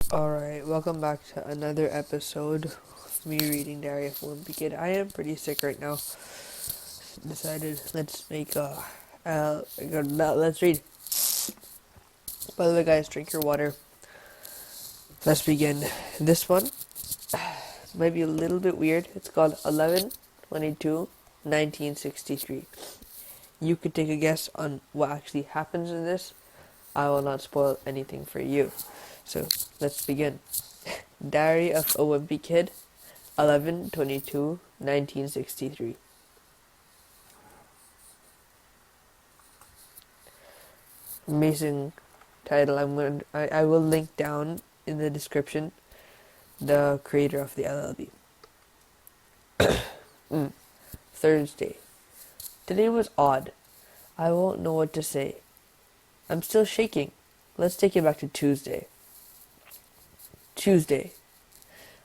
Alright, welcome back to another episode of me reading Diary of Wimpy Kid. I am pretty sick right now. Decided let's make let's read. By the way, guys, drink your water. Let's begin. This one might be a little bit weird. It's called 11/22/1963. You could take a guess on what actually happens in this. I will not spoil anything for you. So, let's begin. Diary of a Wimpy Kid, 11/22/1963. Amazing title. I will link down in the description the creator of the LLB. Thursday. Today was odd. I won't know what to say. I'm still shaking. Let's take it back to Tuesday. Tuesday.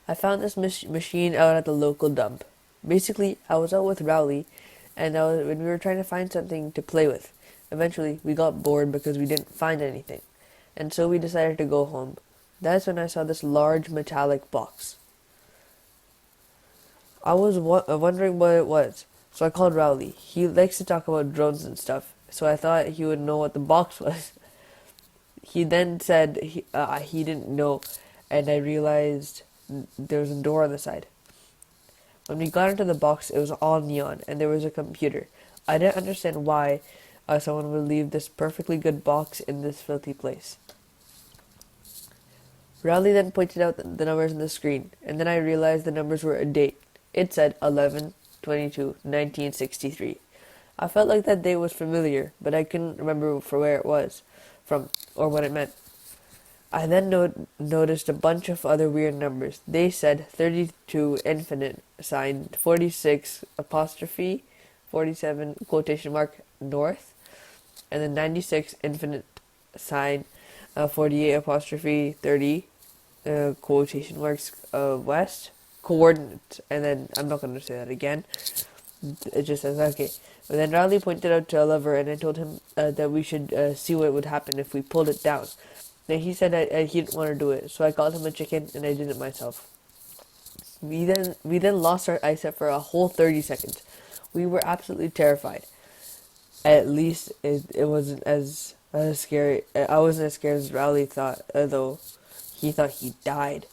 I found this machine out at the local dump. Basically, I was out with Rowley, and when we were trying to find something to play with. Eventually, we got bored because we didn't find anything, and so we decided to go home. That's when I saw this large metallic box. I was wondering what it was, so I called Rowley. He likes to talk about drones and stuff, so I thought he would know what the box was. He then said he didn't know, and I realized there was a door on the side. When we got into the box, it was all neon, and there was a computer. I didn't understand why someone would leave this perfectly good box in this filthy place. Rowley then pointed out the numbers on the screen, and then I realized the numbers were a date. It said 11/22/1963. I felt like that day was familiar, but I couldn't remember for where it was from or what it meant. I then noticed a bunch of other weird numbers. They said 32 infinite sign 46 apostrophe 47 quotation mark north, and then 96 infinite sign 48 apostrophe 30 quotation marks west coordinates, and then I'm not going to say that again. It just says okay. But then Riley pointed out to a lever, and I told him that we should see what would happen if we pulled it down. Then he said he didn't want to do it, so I called him a chicken, and I did it myself. We then lost our eyesight for a whole 30 seconds. We were absolutely terrified. At least it wasn't as scary. I wasn't as scared as Riley thought, though. He thought he died.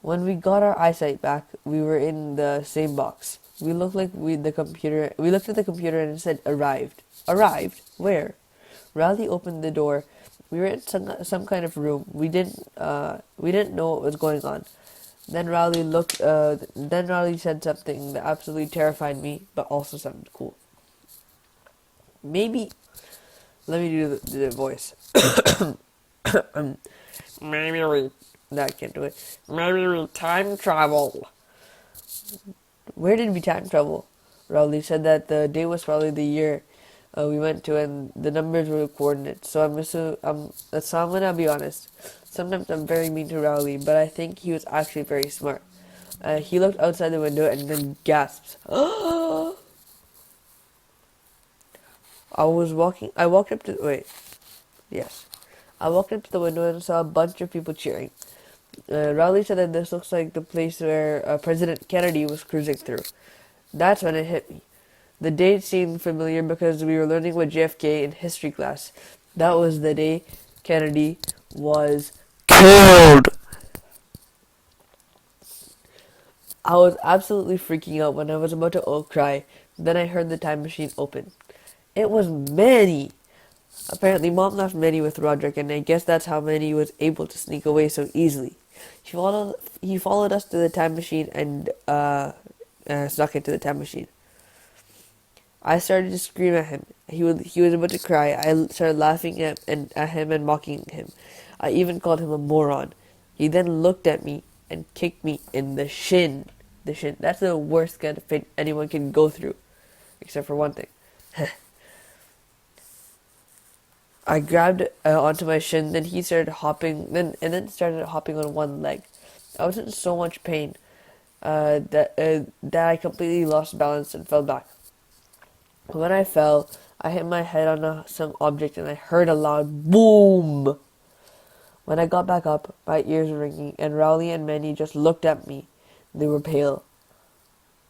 When we got our eyesight back, we were in the same box. We looked at the computer and it said arrived. Arrived? Where? Riley opened the door. We were in some kind of room. We didn't know what was going on. Then Riley said something that absolutely terrified me, but also sounded cool. Maybe let me do the voice. Maybe we no, I can't do it. Maybe we time travel. Where did we time travel? Rowley said that the day was probably the year we went to, and the numbers were the coordinates. So I'm gonna be honest. Sometimes I'm very mean to Rowley, but I think he was actually very smart. He looked outside the window and then gasped. I walked up to wait. Yes. I walked up to the window and saw a bunch of people cheering. Rowley said that this looks like the place where President Kennedy was cruising through. That's when it hit me. The date seemed familiar because we were learning with JFK in history class. That was the day Kennedy was killed. I was absolutely freaking out when I was about to cry. Then I heard the time machine open. It was Manny. Apparently, Mom left Manny with Roderick, and I guess that's how Manny was able to sneak away so easily. He followed us to the time machine and snuck into the time machine. I started to scream at him. He was about to cry. I started laughing at him and mocking him. I even called him a moron. He then looked at me and kicked me in the shin. The shin. That's the worst kind of pain anyone can go through, except for one thing. I grabbed onto my shin. Then he started hopping. Then started hopping on one leg. I was in so much pain that I completely lost balance and fell back. When I fell, I hit my head on some object and I heard a loud boom. When I got back up, my ears were ringing, and Rowley and Manny just looked at me. They were pale.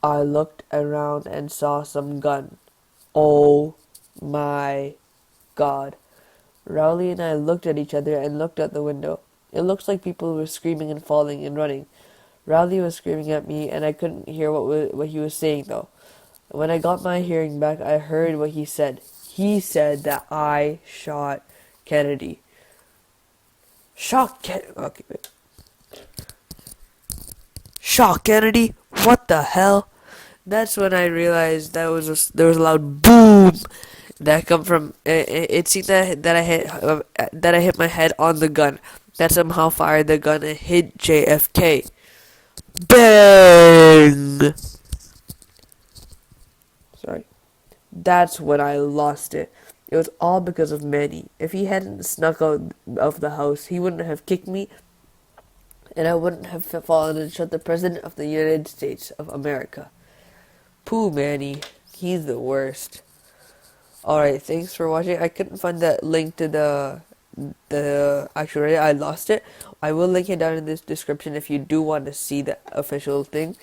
I looked around and saw some gun. Oh my God. Rowley and I looked at each other and looked out the window. It looks like people were screaming and falling and running. Rowley was screaming at me, and I couldn't hear what he was saying, though. When I got my hearing back, I heard what he said. He said that I shot Kennedy. Shot Kennedy? Okay, wait. Shot Kennedy? What the hell? That's when I realized there was a loud boom that come from. It seemed that I hit my head on the gun. That somehow fired the gun and hit JFK. Bang! Sorry. That's when I lost it. It was all because of Manny. If he hadn't snuck out of the house, he wouldn't have kicked me, and I wouldn't have fallen and shot the President of the United States of America. Pooh, Manny. He's the worst. Alright, thanks for watching. I couldn't find that link to the actual Reddit. I lost it. I will link it down in this description if you do want to see the official thing.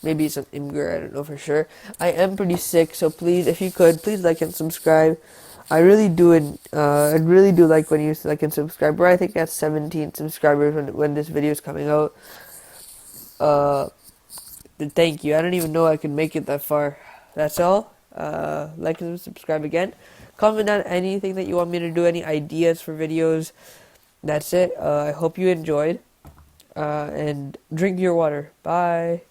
Maybe it's on Imgur, I don't know for sure. I am pretty sick, so please, if you could, please like and subscribe. I really do like when you like and subscribe. We're I think at 17 subscribers when this video is coming out. Thank you. I don't even know I can make it that far. That's all. Like and subscribe again. Comment down anything that you want me to do, any ideas for videos. That's it. I hope you enjoyed. And drink your water. Bye.